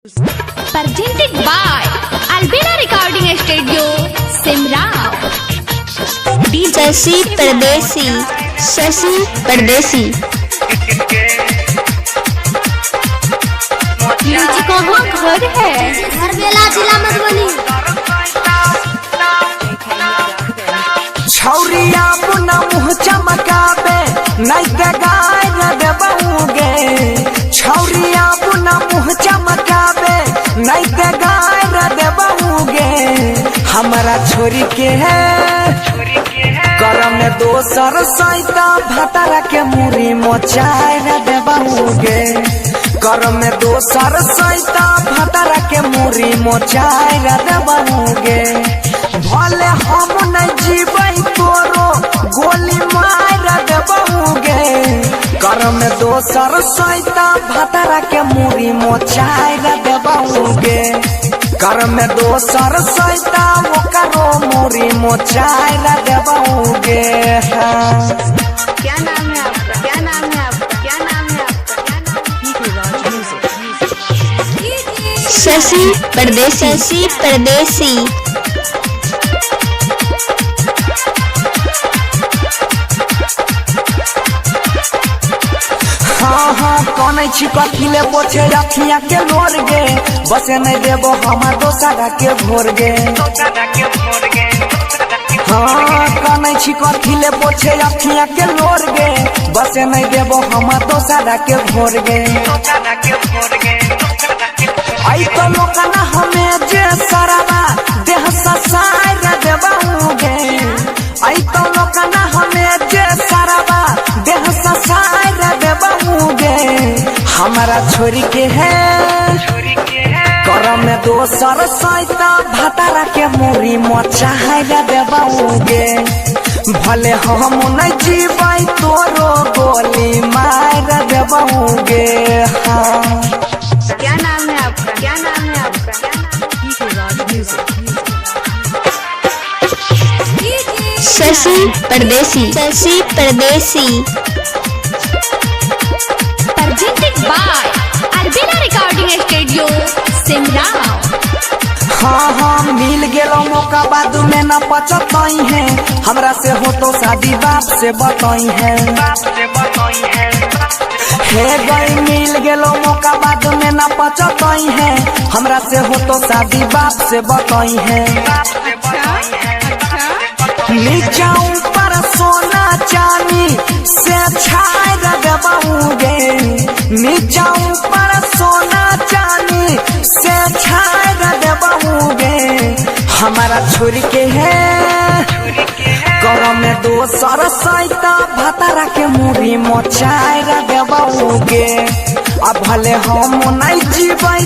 Presented by Albina Recording Studio, Simrao. शशि परदेसी जी कहाँ घर है? घर बेला जिला मधुबनी। छौरिया पुना मुँह चमकाबे नहीं के गाय न देबऊगे। छौरिया पुना मुँह चमकाबे नहीं के गाय न देबऊगे। हमारा छोरी के है करम में दोसर सैता भतरा के मुरी मोचाय न देबऊगे। करम में दोसर सैता भतरा के मुरी मोचाय न देबऊगे। भले हम नहीं जीबै तोरो गोली मार देबऊगे। करम में दोसर सैता भतरा के मुरी मोचाय न देबऊगे। करम में दोसर सैता ओकरो मुरी मोचाय न देबऊगे। क्या नाम है आपका? क्या नाम है आपका? क्या नाम है आपका? शशि परदेसी। हाँ कौन छी कथिले पोछे रखिया के लोर गे। बसे नहीं देबो हमार दोसरा के भोर गे। हाँ कौन छी कथिले पोछे रखिया के लोर गे। बसे नहीं देबो हमार दोसरा के भोर गे। आई तो लोकना हमें जे सरवा देह ससाय देबऊगे। आई तो लोकना हमें जे सरवा देह ससाय देबऊगे। हमारा छोरी के है करम में दोसर सैता भतरा के मुरी मोचाय देबऊगे। भले हम नहीं जीबै तोरो गोली मार देबऊगे। हाँ क्या नाम है आपका? क्या नाम है आपका? शशि परदेसी। Presented by Albina Recording Studio, Simrao. हाँ मिल गेलो मौका बाद में न पचतई है। हमरा से हो तो शादी बाप से बताई है। हे गई मिल गेलो मौका बाद में न पचतई है। हमरा से हो तो शादी बाप से बताई है। नीचा ऊपर सोना चांदी से छाय देबऊगे। नीचा ऊपर सोना चांदी से छाय देबऊगे। हमारा छोरी के है करम में दोसर सैता भतरा के मुरी मोचाय देबऊगे। अब भले हम नहीं जीबै